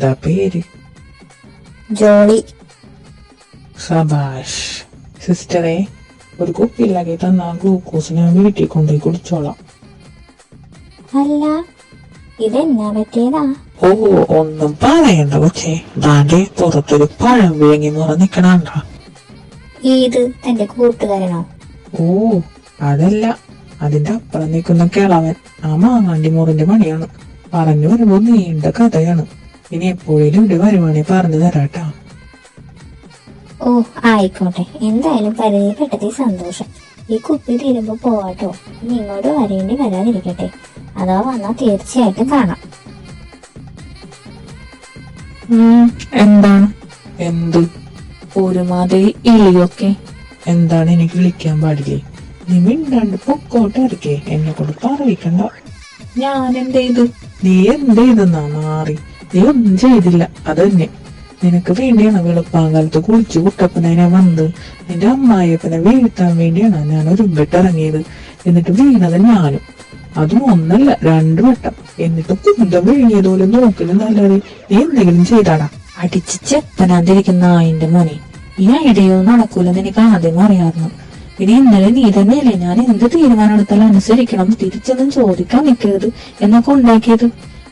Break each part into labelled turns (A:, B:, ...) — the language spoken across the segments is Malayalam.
A: എന്താ പേര്?
B: ജോളി.
A: സബാഷ്. സിസ്റ്ററെ, ഒരു കുപ്പിയിലാക്കി തന്ന ഗ്ലൂക്കോസ് ഞാൻ വീട്ടിൽ കൊണ്ടുപോയി കുടിച്ചോളാം.
B: അല്ല, ഇതെന്നാ പറ്റിയതാ?
A: ഓ, ഒന്നും പറയണ്ട കൊച്ചേ. ദാണ്ടെ പുറത്തൊരു പഴം വിഴുങ്ങി മുറ നിക്കണണ്ട.
B: ഇത് തന്റെ കൂട്ടുകാരനോ?
A: ഓ, അതല്ല, അതിന്റെ അപ്പുറം നിൽക്കുന്ന കിളവൻ. ആ മാങ്ങാണ്ടി മുറിന്റെ പണിയാണ്. പറഞ്ഞു വരുമ്പോ നീണ്ട കഥയാണ്. ഇനി എപ്പോഴേലും ഇവിടെ വരുവാണെ പറഞ്ഞു തരാട്ടാ.
B: ഓ, ആയിക്കോട്ടെ. എന്തായാലും പരിചയപ്പെട്ടതിൽ സന്തോഷം. ഈ കുപ്പി തീരുമ്പോ പോവാട്ടോ. ഇനി ഇങ്ങോട്ട് വരേണ്ടി വരാതിരിക്കട്ടെ. അഥവാ വന്നാ തീർച്ചയായിട്ടും കാണാം.
A: എന്താണ്? എന്ത് ഒരുമാതിരി ഇളിയൊക്കെ? എന്താണ്? എനിക്ക് വിളിക്കാൻ പാടില്ലേ? നീ മിണ്ടാണ്ട് പൊക്കോട്ട് ഇറക്കേ. എന്നെ കൊണ്ട് പറയിക്കണ്ട. ഞാൻ എന്തെയ്ത്? നീ എന്തെയ്തെന്നാ മാറി? നീ ഒന്നും ചെയ്തില്ല. അത് തന്നെ. നിനക്ക് വേണ്ടിയാണ് വെളുപ്പാങ്കാലത്ത് കുളിച്ചു കുട്ടപ്പനെ വന്നത്. നിന്റെ അമ്മായിയപ്പനെ വീഴ്ത്താൻ വേണ്ടിയാണ് ഞാൻ ഒരുമ്പിട്ടിറങ്ങിയത്. എന്നിട്ട് വീണത് ഞാനും. അതും ഒന്നല്ല, 2 വട്ടം. എന്നിട്ട് കുന്തം വിഴുങ്ങിയതുപോലെ നോക്കുന്നതല്ലാതെ നീ എന്തെങ്കിലും ചെയ്താടാ?
C: അടിച്ച് ചെപ്പനാന്തിരിക്കുന്ന നായിന്റെ മോനെ, ഈ ഐഡിയോ നടക്കൂലെന്ന് എനിക്ക് ആദ്യം അറിയാമായിരുന്നു. പിന്നെ ഇന്നലെ നീ തന്നെയല്ലേ ഞാൻ എന്ത് തീരുമാനം എടുത്താലും അനുസരിക്കണം, തിരിച്ചൊന്നും ചോദിക്കാൻ നിൽക്കരുത് എന്നൊക്കെ ഉണ്ടാക്കിയത്.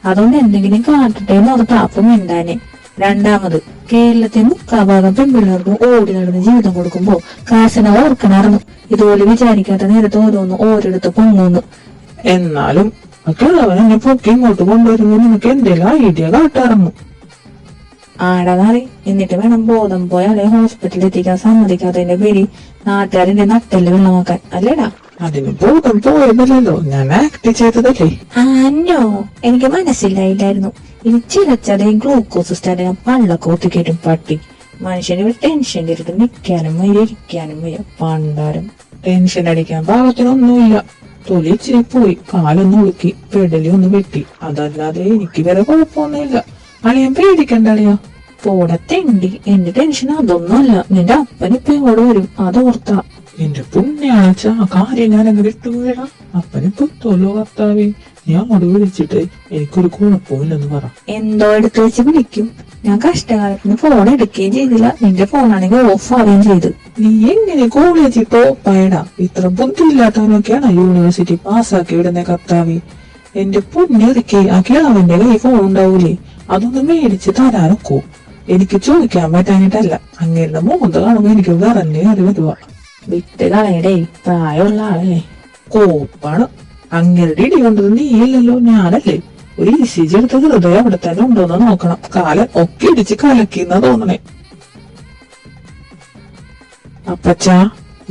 C: അതുകൊണ്ട് എന്തെങ്കിലും കാട്ടട്ടെ എന്ന് താപ്പം ഉണ്ടാനെ. രണ്ടാമത്, കേരളത്തെ 3/4 പെൺപിള്ളേർക്ക് ഓടി നടന്ന് ജീവിതം കൊടുക്കുമ്പോ കാശന ഓർക്കണായിരുന്നു. ഇതുപോലെ വിചാരിക്കാത്ത നേരത്തെ ഓരോന്ന് ഓരോരുത്ത് പൊങ്ങുന്നു.
A: എന്നാലും കിളവൻ എന്നെ പൊക്കി ഇങ്ങോട്ട് കൊണ്ടുവരുമ്പോ നിനക്ക് എന്തെങ്കിലും ഐഡിയ കാട്ടാറുന്നു.
C: ആടാറി. എന്നിട്ട് വേണം ബോധം പോയാലെ ഹോസ്പിറ്റലിൽ എത്തിക്കാൻ സമ്മതിക്കാത്തതിന്റെ പേര് നാട്ടുകാരെന്റെ നട്ടല് വെള്ളമാക്കാൻ, അല്ലേടാ?
A: അതിന് ബോധം പോയതല്ലോ, ഞാൻ ആക്ട് ചെയ്തതല്ലേ.
C: അന്നോ, എനിക്ക് മനസ്സിലായില്ലായിരുന്നു. ഇനി ചിലച്ചതേ ഗ്ലൂക്കോസ് സ്റ്റാൻഡ് ഞാൻ പള്ളൊക്കെ ഒത്തിക്കേറ്റും പട്ടി. മനുഷ്യന് ടെൻഷൻ ഇട്ടിട്ട് നിൽക്കാനും വയ്യ, ഇരിക്കാനും വയ്യ. പണ്ടാരം
A: ടെൻഷൻ അടിക്കാൻ പാകത്തിനൊന്നുമില്ല. തൊലി ഇച്ചിരി പോയി, കാലൊന്ന് ഉളുക്കി, പെടലി ഒന്ന് വെട്ടി. അതല്ലാതെ എനിക്ക് വേറെ കുഴപ്പമൊന്നുമില്ല. അളിയൻ പേടിക്കണ്ട അളിയാ.
C: പോടത്തേണ്ടി. എന്റെ ടെൻഷൻ അതൊന്നുമല്ല. നിന്റെ അപ്പനിപ്പ ഇങ്ങോട്ട് വരും, അതോർത്താ.
A: എന്റെ പുണ്യാഴ്ച ആ കാര്യം ഞാനങ്ങ് വിട്ടുപോയടാ. അപ്പനിപ്പോ തൊലോ കർത്താവേ, ഞാൻ അങ്ങോട്ട് വിളിച്ചിട്ട് എനിക്കൊരു കുഴപ്പമില്ലെന്ന് പറ.
C: എന്തോ എടുത്ത് വെച്ച് വിളിക്കും. ഞാൻ കഷ്ടകാലത്തിന് ഫോൺ എടുക്കുകയും ചെയ്തില്ല. നിന്റെ ഫോണാണെങ്കിൽ ഓഫ് ആവുകയും ചെയ്തു.
A: നീ എങ്ങനെ കോളേജിൽ ടോപ്പായടാ? ഇത്ര ബുദ്ധിയില്ലാത്തവനൊക്കെയാണ് യൂണിവേഴ്സിറ്റി പാസ്സാക്കി വിടുന്ന കർത്താവേ. എന്റെ പുണ്യറിക്കെ ആ കിളവന്റെ കൈ ഫോൺ ഉണ്ടാവൂലേ, അതൊന്ന് മേടിച്ച് തരാനൊക്കോ? എനിക്ക് ചോദിക്കാൻ പറ്റാനിട്ടല്ല, അങ്ങേരുടെ മോന്ത കാണുമ്പോ എനിക്ക് വിറഞ്ഞ് കയറി വരുവാ.
C: വിട്ട് കളയടേ, പ്രായമുള്ള ആളല്ലേ.
A: കോപ്പാണ്. അങ്ങേരുടെ ഇടി കൊണ്ടത് നീയല്ലല്ലോ, ഞാനല്ലേ. ഒരു ECG എടുത്ത ഹൃദയം അവിടെ തന്നെ ഉണ്ടോന്ന് നോക്കണം. കാലൻ ഒക്കെ ഇടിച്ച് കലക്കിന്നാ തോന്നണേ. അപ്പച്ചാ,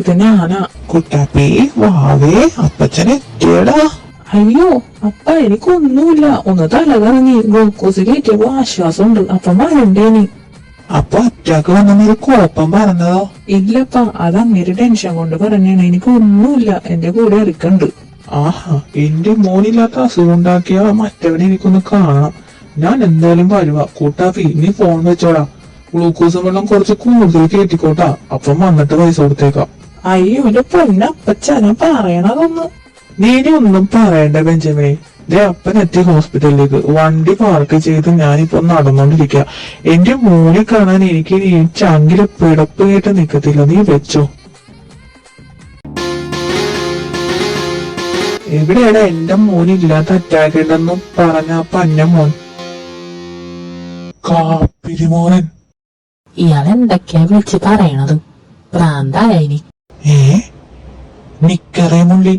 A: ഇത് ഞാനാ. കുട്ടാപ്പി വാവേ, അപ്പച്ചൻ എത്തിയടാ. അയ്യോ അപ്പ, എനിക്കൊന്നുമില്ല. ഒന്ന് തലകറങ്ങി. ഗ്ലൂക്കോസ് കയറ്റിയപ്പോ ആശ്വാസമുണ്ട്. അപ്പം വരണ്ടേനി. അപ്പൊ അറ്റാക്ക് വന്നൊരു കുഴപ്പം പറഞ്ഞതോ? ഇല്ലപ്പ, അത് അങ്ങേര് ടെൻഷൻ കൊണ്ട് പറഞ്ഞാണ്. എനിക്കൊന്നുമില്ല. എന്റെ കൂടെ ഇറക്കണ്ട്. ആഹാ, എന്റെ മോനില്ലാത്ത അസുഖം ഉണ്ടാക്കിയ മറ്റവനെ എനിക്കൊന്ന് കാണണം. ഞാൻ എന്തായാലും വരുവാ. കൂട്ടാപ്പി, നീ ഫോൺ വെച്ചോടാ. ഗ്ലൂക്കോസ് വെള്ളം കുറച്ച് കൂടുതൽ കയറ്റിക്കോട്ടാ. അപ്പം വന്നിട്ട് പൈസ കൊടുത്തേക്കാം. അയ്യോ എന്റെ പൊന്നപ്പച്ച, ഞാൻ പറയണതൊന്ന്. നീ ഒന്നും പറയണ്ട ബെഞ്ചമിനെ. അപ്പനെത്തി ഹോസ്പിറ്റലിലേക്ക്. വണ്ടി പാർക്ക് ചെയ്ത് ഞാനിപ്പോ നടന്നോണ്ടിരിക്ക. എന്റെ മോനെ കാണാൻ എനിക്ക് ഈ ചങ്കില് പിടപ്പ് കേട്ട് നിക്കത്തില്ല. നീ വെച്ചോ. എവിടെയാണ് എന്റെ മോനില്ലാത്ത അറ്റാക്ക് ഉണ്ടെന്നും പറഞ്ഞ പന്ന മോൻ? കാപ്പിരിമോനൻ.
C: ഇയാൾ എന്തൊക്കെയാ വിളിച്ച് പറയണത്? പ്രാന്തായനി.
A: നിക്കറേ മുള്ളി.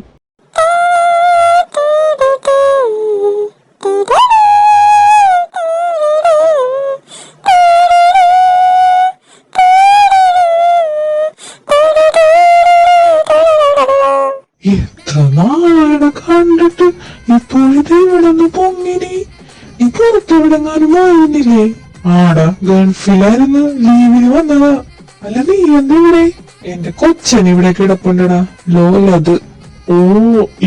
A: എത്ര നാളാണ് കണ്ടിട്ട് ഇപ്പോഴത്തെ ഇവിടെ നിന്ന് പൊങ്ങിനി. നീ പുറത്തെവിടെങ്ങാനും ആയിരുന്നില്ലേ? ആടാ, ഗൾഫിലായിരുന്നു, ലീവിന് വന്നതാ. അല്ല നീ എന്താ ഇവിടെ? എന്റെ കൊച്ചൻ ഇവിടെ കിടപ്പുണ്ടടാ, ലോലത്. ഓ,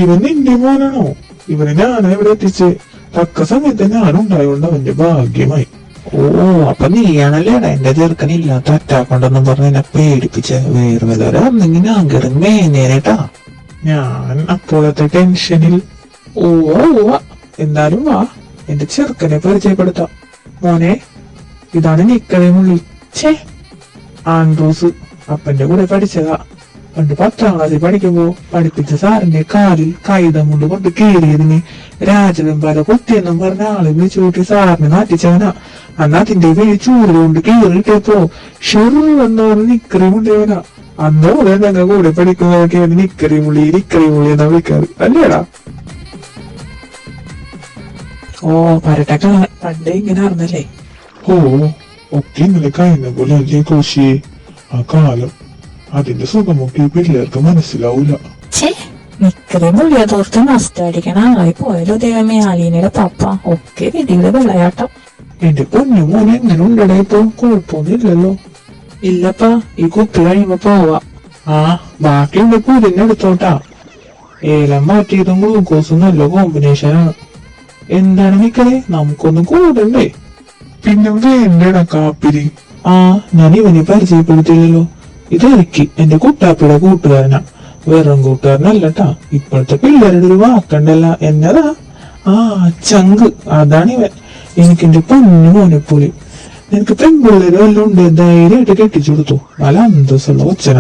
A: ഇവൻ നിന്റെ മോനാണോ? ഇവനെ ഞാനാ ഇവിടെ എത്തിച്ച്. തക്ക സമയത്ത് ഞാനുണ്ടായോണ്ട് അവന്റെ ഭാഗ്യമായി. ഓ, അപ്പൊ നീയാണല്ലേടാ എന്റെ ചെറുക്കനില്ലാത്ത അറ്റാക്കുണ്ടെന്നും പറഞ്ഞ് എന്നെ പേടിപ്പിച്ച. വേറെ വല്ലവരാണെങ്കിൽ ഞാൻ കയറി മേനേനേട്ടാ. ഞാൻ അപ്പോഴത്തെ ടെൻഷനിൽ. ഓ, എന്തായാലും വാ, എന്റെ ചെറുക്കനെ പരിചയപ്പെടുത്താം. മോനെ, ഇതാണ് നിക്കറിമുള്ളി. ഛേ, ആൻഡ്രൂസ് അപ്പന്റെ കൂടെ പഠിച്ചതാ. പണ്ട് 10ാം ക്ലാസ്സിൽ പഠിക്കുമ്പോ പഠിപ്പിച്ച സാറിന്റെ കാലിൽ കൈതം കൊണ്ട് കീറിയതിന് രാജവെമ്പാല കുത്തിയെന്നും പറഞ്ഞ ആളെ വിളിച്ചു കൂട്ടി സാറിനെ നാട്ടിച്ചവനാ. അന്ന് അതിന്റെ പേര് ചൂടുകൊണ്ട് കീറിയിട്ടപ്പോ ഷെറു എന്നോട് നിക്കറിമുള്ളിയവനാ. അന്ന് പോലെ ഞങ്ങൾ കൂടെ പഠിക്കുന്നതൊക്കെ നിക്കറിമുള്ളി എന്നാ വിളിക്കാറ് അല്ലേടാ?
C: ഓ പരട്ടൊക്കെ പണ്ട് ഇങ്ങനെ അറിഞ്ഞല്ലേ.
D: ഓ, ഒക്കെ ഇന്നലെ കഴിഞ്ഞ പോലെ അല്ലേ കോശിയെ? ആ കാലം, അതിന്റെ സുഖമൊക്കെ ഈ പിള്ളേർക്ക് മനസ്സിലാവൂല.
C: ഛേ, നിക്കറി മുള്ളിയതോർത്ത് മസ്റ്റ് അടിക്കണ ആളായി പോയല്ലോ ദൈവമേ. ആലീനയുടെ പപ്പ ഒക്കെ വിധിയുടെ വെള്ളയാട്ടം.
A: എന്റെ പൊന്നു മോനെ എങ്ങനെ ഉണ്ടടാ ഇപ്പൊ? കുഴപ്പമൊന്നുമില്ലല്ലോ? ഇല്ലപ്പാ, ഈ കുപ്പി കഴിയുമ്പോ പോവാ. ആ, ബാക്കിയുള്ള പുരിഞ്ഞെടുത്തോട്ടാ. ഏലം മാറ്റിയതും ഗ്ലൂക്കോസും നല്ല കോമ്പിനേഷനാണ്. എന്താണ് നിക്കറേ, നമുക്കൊന്നും കൂടണ്ടേ?
D: പിന്നെ വേണ്ടടാ കാപ്പിരി.
A: ആ, ഞാൻ ഇവനെ പരിചയപ്പെടുത്തില്ലല്ലോ. ഇതെനിക്ക് എന്റെ കുട്ടാപ്പിയുടെ കൂട്ടുകാരനാ, വെറും കൂട്ടുകാരനല്ലട്ടാ. ഇപ്പോഴത്തെ പിള്ളേരുടെ ഒരു വാക്കണ്ടല്ല, എന്നതാ? ആ, ചങ്ക്, അതാണ് ഇവൻ. എനിക്കെന്റെ പൊന്നു മോനെപ്പോലെ. നിനക്ക് പെൺപിള്ളേര് വല്ലതും ഉണ്ട്, ധൈര്യമായിട്ട് കെട്ടിച്ചു കൊടുത്തു. നല്ല അന്തസ്സുള്ള കൊച്ചന,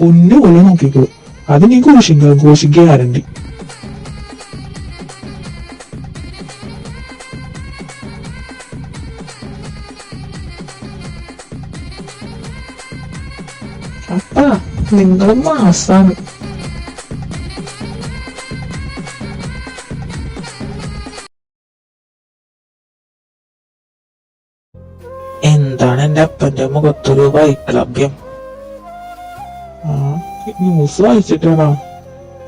A: ഒന്നുപോലെ നോക്കിക്കോളൂ. അത് നീ ഘോഷിക്ക് ഗ്യാരണ്ടി. അപ്പാ, നിങ്ങളും മാസാണ്. എന്താണ് എന്റെ അപ്പന്റെ മുഖത്തൊരു വൈക്ലഭ്യം? ആ, ന്യൂസ് വായിച്ചിട്ടാണോ?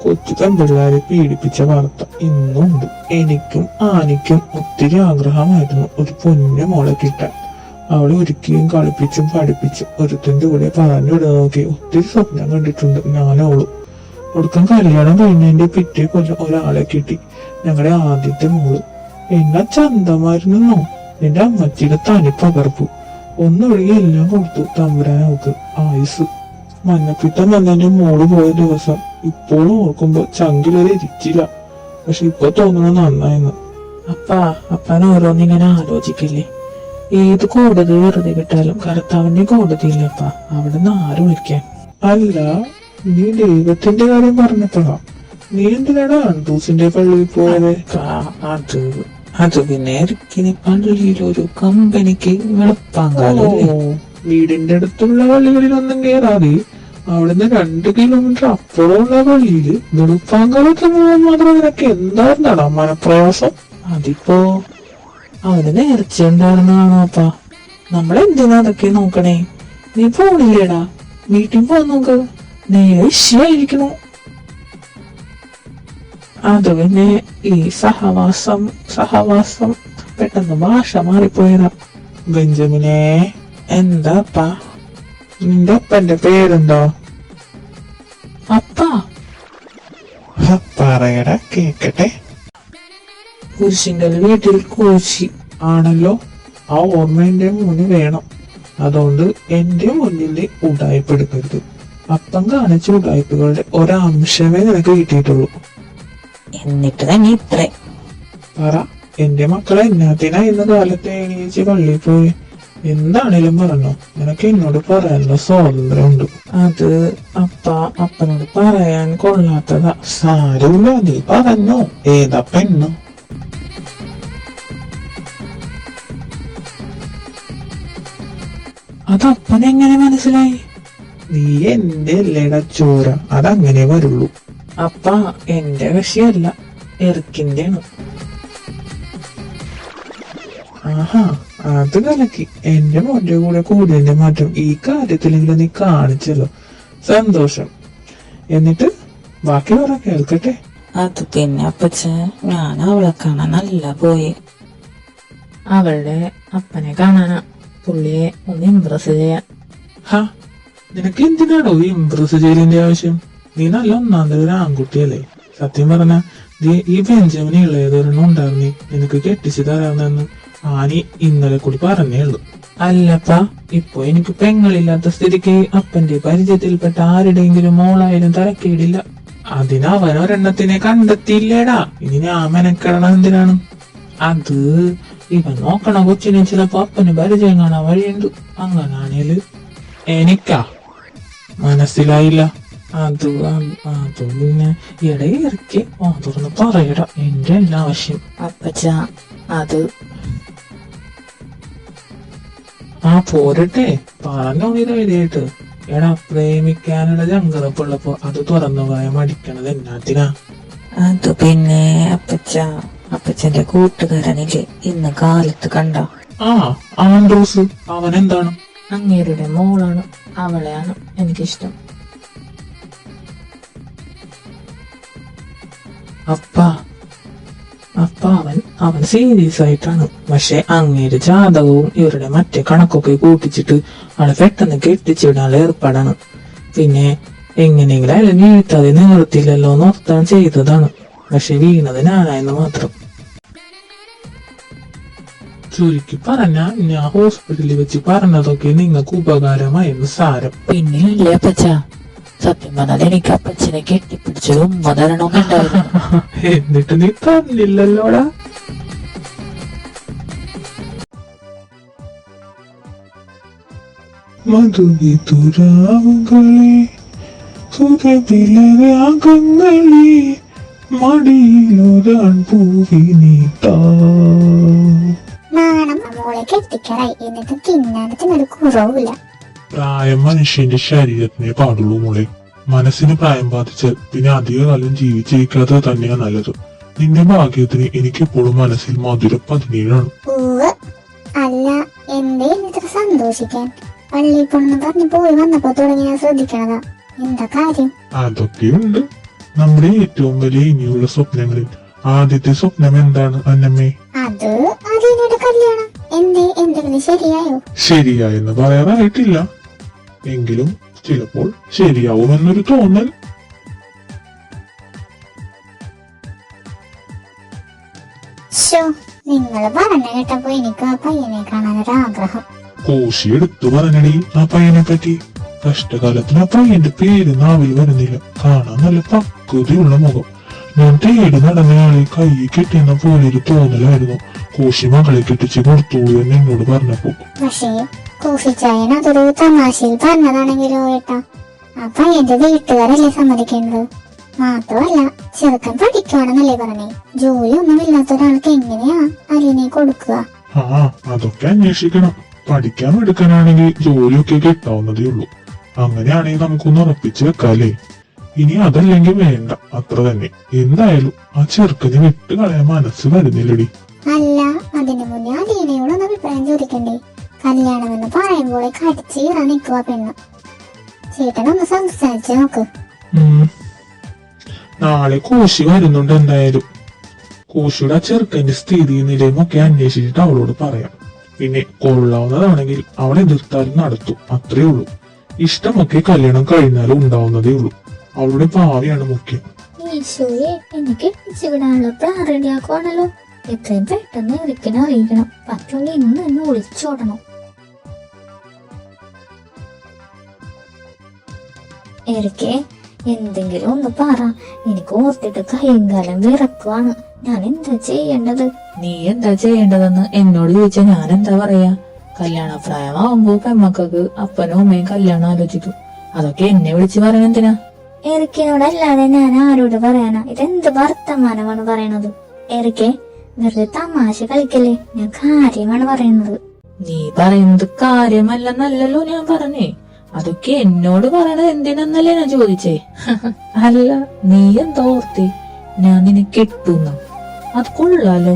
A: കൊച്ചു പെൺപിള്ളേരെ പീഡിപ്പിച്ച വാർത്ത ഇന്നുണ്ട്. എനിക്കും ആനിക്കും ഒത്തിരി ആഗ്രഹമായിരുന്നു ഒരു പൊന്നു മോളെ കിട്ടാൻ. അവളെ ഒരിക്കലും കളിപ്പിച്ചും പഠിപ്പിച്ചും ഒരുത്തിന്റെ കൂടെ പറഞ്ഞുവിട നോക്കി ഒത്തിരി സ്വപ്നം കണ്ടിട്ടുണ്ട് ഞാനവളും. ഒടുക്കം കല്യാണം കഴിഞ്ഞതിന്റെ പിറ്റേ കൊല്ലം ഒരാളെ കിട്ടി, ഞങ്ങളുടെ ആദ്യത്തെ മോള്. എന്നാ ചന്തമായിരുന്നോ നിന്റെ അമ്മച്ചിയുടെ തനിപ്പകർപ്പ്. ഒന്നൊഴികെ എല്ലാം കൊടുത്തു തമ്പുരാൻ അവക്ക് ആയുസ്. മഞ്ഞപ്പിത്തം വന്നതിന്റെ മോള് പോയ ദിവസം ഇപ്പോഴും ഓർക്കുമ്പോ ചങ്കിലൊരു ഇരിച്ചില്ല. പക്ഷെ ഇപ്പൊ തോന്നുന്നത് നന്നായെന്ന്. അപ്പൻ ഓരോന്നിങ്ങനെ ആലോചിക്കില്ലേ? ഏത് കോടതി വെറുതെ വിട്ടാലും കർത്താവിന്റെ കോടതിയില്ലപ്പാ. അവിടെ നിന്ന് ആര് വിളിക്കാൻ? അല്ല, നീ ദൈവത്തിന്റെ കാര്യം പറഞ്ഞപ്പോഴാ. നീ എന്തിനാണ് ആൻഡ്രൂസിന്റെ പള്ളിയിൽ പോയത്? അത് പിന്നെ ഇരിക്കിനി പള്ളിയിൽ ഒരു കമ്പനിക്ക് വെളുപ്പാങ്കാലം. വീടിന്റെ അടുത്തുള്ള പള്ളികളിലൊന്നും കേറാതെ അവിടുന്ന് 2 കിലോമീറ്റർ അപ്പുറമുള്ള പള്ളിയില് വെളുപ്പാങ്കാലത്ത് പോകാൻ മാത്രം നിനക്ക് എന്തായിരുന്നാടാ മനപ്രയാസം? അതിപ്പോ അവന് നേർച്ച ഉണ്ടായിരുന്നാണോ അപ്പാ? നമ്മളെന്തിനാ അതൊക്കെ നോക്കണേ? നീ പോണില്ലേടാ? വീട്ടിൽ പോവാൻ നോക്ക്, നേരെ ഇഷ്യായിരിക്കണു. അത് പിന്നെ ഈ സഹവാസം പെട്ടെന്ന് ഭാഷ മാറിപ്പോയതാ. ബെഞ്ചമിനെ, എന്താപ്പാ? നിന്റെ അപ്പന്റെ പേരെന്തോ? അപ്പാ? പറയടാ കേക്കട്ടെ. കുരിശിന്റെ വീട്ടിൽ കുരിശി ആണല്ലോ. ആ ഓർമ്മ എന്റെ മുന്നിൽ വേണം. അതുകൊണ്ട് എന്റെ മുന്നിൽ ഉടായ്പെടുക്കരുത്. അപ്പം കാണിച്ച ഉടായ്പകളുടെ ഒരംശമേ നിനക്ക് കിട്ടിയിട്ടുള്ളൂ.
C: എന്നിട്ട് തന്നെ ഇത്രേ
A: പറ, എന്റെ മക്കളെ എന്നാത്തിനാ ഇന്ന് കാലത്തെ എണീച്ച് പള്ളിയിൽ പോയി? എന്താണേലും പറഞ്ഞോ, നിനക്ക് എന്നോട് പറയാനുള്ള സ്വാതന്ത്ര്യമുണ്ട്. അത് അപ്പനോട് പറയാൻ കൊള്ളാത്തതാ. സാരമില്ല, നീ പറഞ്ഞോ. ഏതാ പെണ്ണു? അതപ്പനെങ്ങനെ മനസ്സിലായി? നീ എന്റെ അല്ലേടാ ചോര, അതങ്ങനെ വരുള്ളൂ. അപ്പ എന്റെ കക്ഷിയല്ല, എറിക്കിന്റെ ആണ്. ആഹാ, അത് കലക്കി. എന്റെ മോന്റെ കൂടെ കൂടിയതിന്റെ മാറ്റം ഈ കാര്യത്തിലെങ്കിലും നീ കാണിച്ചല്ലോ, സന്തോഷം. എന്നിട്ട് ബാക്കി പറ, കേൾക്കട്ടെ.
C: അത് പിന്നെ അപ്പച്ച, ഞാൻ അവളെ കാണാൻ നല്ല പോയി. അവളുടെ അപ്പനെ കാണാനാ, പുള്ളിയെ ഒന്ന് ഇംപ്രസ് ചെയ്യാൻ.
A: ഹാ, നിനക്ക് എന്തിനാണോ ഈ ഇംപ്രസ് ചെയ്യലിന്റെ ആവശ്യം? നീ നല്ല ഒന്നാന്തര ഒരു ആൺകുട്ടിയല്ലേ? സത്യം പറഞ്ഞ ഈ ബെഞ്ചമിന് ഇളയതൊരെണ്ണം ഉണ്ടായിരുന്നേ നിനക്ക് കെട്ടിച്ചു തരാമെന്ന് ആനി ഇന്നലെ കൂടി പറഞ്ഞേ ഉള്ളൂ. അല്ലപ്പാ, ഇപ്പൊ എനിക്ക് പെങ്ങളില്ലാത്ത സ്ഥിതിക്ക് അപ്പന്റെ പരിചയത്തിൽപ്പെട്ട ആരുടെയെങ്കിലും മോളായാലും തരക്കേടില്ല. അതിനവനൊരെണ്ണത്തിനെ കണ്ടെത്തിയില്ലേടാ. ഇനി ഞാൻ മെനക്കെടണം എന്തിനാണ്? അത് ഇവൻ നോക്കണ കൊച്ചിനെ ചിലപ്പോ അപ്പന് പരിചയം കാണാൻ വഴിയുണ്ട്. അങ്ങനാണേല് എനിക്കാ മനസ്സിലായില്ല. അത് പിന്നെ ഇടയിറക്കി തുറന്ന് പറയട എന്റെ എല്ലാ ആവശ്യം.
C: അപ്പച്ച അത്
A: പോരട്ടെ പറഞ്ഞോ ധൈര്യമായിട്ട്. എടാ പ്രേമിക്കാനുള്ള ചങ്കറപ്പുള്ളപ്പോ അത് തുറന്നു പറയാൻ മടിക്കണത് എന്നാത്തിനാ?
C: അത് പിന്നെ അപ്പച്ചന്റെ കൂട്ടുകാരനില്ലേ ഇന്ന് കാലത്ത് കണ്ട
A: ആൻഡ്രൂസ്, അവൻ എന്താണ്?
C: അങ്ങേരുടെ മോളാണ്, അവളെയാണ് എനിക്കിഷ്ടം.
A: അപ്പ അവൻ സീരിയസ് ആയിട്ടാണ്. പക്ഷെ അങ്ങേര് ജാതകവും ഇവരുടെ മറ്റേ കണക്കൊക്കെ കൂട്ടിച്ചിട്ട് ആളെ പെട്ടെന്ന് കെട്ടിച്ചിടാനുള്ള ഏർപ്പാടാണ്. പിന്നെ എങ്ങനെയെങ്കിലും അയാൾ വീഴ്ത്താതെ നിവർത്തില്ലല്ലോ നോർത്താൻ ചെയ്തതാണ്. പക്ഷെ വീണത് ഞാനായെന്ന് മാത്രം. ചുരുക്കി പറഞ്ഞ ഞാൻ ഹോസ്പിറ്റലിൽ വെച്ച് പറഞ്ഞതൊക്കെ നിങ്ങൾക്ക് ഉപകാരമായെന്ന് സാരം.
C: പിന്നെ അല്ലേ അപ്പച്ച, സത്യം പറഞ്ഞാൽ എനിക്ക് അപ്പച്ചനെ കെട്ടിപ്പിടിച്ചത് ഉമ്മ തരണമെന്നുണ്ടായിരുന്നു.
A: എന്നിട്ട് നീ തന്നില്ലല്ലോടാ.
D: മധുവിതുരാവുകളെ സുരവിലരാഗങ്ങളെ മടിയിലൊരാൺ പൂവിനീട്ടാ.
B: നാണം മോളെ കെട്ടിക്കറായി എന്നിട്ട് തിന്നാനത്തിനൊരു കുറവില്ല.
D: പ്രായം മനുഷ്യന്റെ ശരീരത്തിനെ പാടുള്ളൂ മോളെ. മനസ്സിന് പ്രായം ബാധിച്ചാൽ പിന്നെ അധികകാലം ജീവിച്ചിരിക്കാതെ തന്നെയാ നല്ലത്. നിന്റെ ഭാഗ്യത്തിന് എനിക്കെപ്പോഴും മനസ്സിൽ മധുരം 17
B: അല്ല, എന്തേ ഇത്ര സന്തോഷിക്കാൻ? പള്ളിയിൽ പോണെന്ന് പറഞ്ഞു പോയി വന്നപ്പോ തുടങ്ങി ഞാൻ ശ്രദ്ധിക്കണതാ. എന്താ കാര്യം?
D: അതൊക്കെയുണ്ട്. നമ്മുടെ ഏറ്റവും വലിയ ഇനിയുള്ള സ്വപ്നങ്ങളിൽ ആദ്യത്തെ സ്വപ്നം എന്താണ് അന്നമ്മേ?
B: അത് അതിനോട് കല്യാണം. എന്തേ, എന്തെങ്കിലും ശരിയായോ?
D: ശരിയായെന്ന് പറയാറായിട്ടില്ല, എങ്കിലും ചിലപ്പോൾ ശരിയാവുമെന്നൊരു തോന്നൽ.
B: നിങ്ങൾ പറഞ്ഞ കേട്ടപ്പോ എനിക്ക് ആ പയ്യനെ കാണാനൊരാഗ്രഹം.
D: കോശി എടുത്തു പറഞ്ഞടി ആ പയ്യനെ പറ്റി. കഷ്ടകാലത്തിന് ആ പയ്യന്റെ പേര് നാവിൽ വരുന്നില്ല. കാണാൻ നല്ല പക്വതയുള്ള മുഖം. ഞാൻ തേടി നടന്നയാളെ കൈ കെട്ടിയെന്ന പോലെ ഒരു തോന്നലായിരുന്നു കോശി മകളെ കെട്ടിച്ച് കൊടുത്തോളൂ എന്ന് എന്നോട് പറഞ്ഞപ്പോ.
B: പക്ഷേ കോഫിച്ചായൻ അതൊരു തമാശയിൽ പറഞ്ഞതാണെങ്കിലോ ഏട്ടാ, ആ പയ്യന്റെ വീട്ടുകാരല്ലേ സമ്മതിക്കേണ്ടത്? മാത്രമല്ല ചെറുക്കൻ പഠിക്കുവാണെന്നല്ലേ പറഞ്ഞേ. ജോലി ഒന്നും ഇല്ലാത്ത ഒരാൾക്ക് എങ്ങനെയാ അലിനെ കൊടുക്കുക?
D: അതൊക്കെ അന്വേഷിക്കണം. പഠിക്കാൻ എടുക്കാനാണെങ്കിൽ ജോലിയൊക്കെ കിട്ടാവുന്നതേ ഉള്ളൂ. അങ്ങനെയാണെങ്കിൽ നമുക്കൊന്ന് ഉറപ്പിച്ച് വെക്കാലേ. ഇനി അതല്ലെങ്കിൽ വേണ്ട, അത്ര തന്നെ. എന്തായാലും ആ ചെറുക്കനെ വിട്ട് കളയാൻ മനസ്സ് വരുന്നില്ലടി.
B: അല്ല, അതിനു മുന്നേ അലീനയോടൊന്ന് അഭിപ്രായം ചോദിക്കണ്ടേ? കല്യാണം എന്ന് പറയുമ്പോൾ കടിച്ചീറാൻ നിൽക്കുക പെണ്ണ്. ചേട്ടനൊന്ന് സംസാരിച്ച് നോക്ക്.
D: നാളെ കോശി വരുന്നുണ്ട്. എന്തായാലും കോശിയുടെ ആ ചെറുക്കന്റെ സ്ഥിതി നിലയും ഒക്കെ അന്വേഷിച്ചിട്ട് അവളോട് പറയാം. പിന്നെ കൊള്ളാവുന്നതാണെങ്കിൽ അവളെ എതിർത്താലും നടത്തും, അത്രേ ഉള്ളൂ. ഇഷ്ടമൊക്കെ കല്യാണം കഴിഞ്ഞാലും ഉണ്ടാവുന്നതേ ഉള്ളൂ. അവളുടെ ഭാവിയാണ് മുഖ്യം.
B: ഈശോയെ, എനിക്ക് വിടാനുള്ള പ്ലാൻ റെഡിയാക്കുവാണല്ലോ. എത്രയും പെട്ടെന്ന് എറിക്കിനെ അറിയിക്കണം. പറ്റുമെങ്കിൽ ഇന്ന് തന്നെ ഒളിച്ചോടണം. എറിക്കെ, എന്തെങ്കിലും ഒന്ന് പറ. എനിക്ക് ഓർത്തിട്ട് കൈയും കാലം വിറക്കുവാണ്. ഞാൻ എന്താ ചെയ്യേണ്ടത്?
C: നീ എന്താ ചെയ്യേണ്ടതെന്ന് എന്നോട് ചോദിച്ചാൽ ഞാൻ എന്താ പറയാ? കല്യാണപ്രായമാവുമ്പോ പെമ്മക്കൾക്ക് അപ്പനും അമ്മയും കല്യാണം ആലോചിക്കും. അതൊക്കെ എന്നെ വിളിച്ച് പറയണെന്തിനാ?
B: എറിക്കിനോടല്ലാതെ ഞാൻ ആരോട് പറയാനാ? ഇതെന്ത് വർത്തമാനമാണ് പറയണത്? എറിക്കെ, വെറുതെ തമാശ കളിക്കല്ലേ. ഞാൻ കാര്യമാണ് പറയുന്നത്.
C: നീ പറയുന്നത് കാര്യമല്ലെന്നല്ലല്ലോ ഞാൻ പറഞ്ഞേ. അതൊക്കെ എന്നോട് പറയണത് എന്തിനെന്നല്ലേ ഞാൻ ചോദിച്ചേ. അല്ല, നീ എന്താ ഓർത്തി ഞാൻ നിന്നെ കെട്ടുന്ന? അത് കൊള്ളാലോ.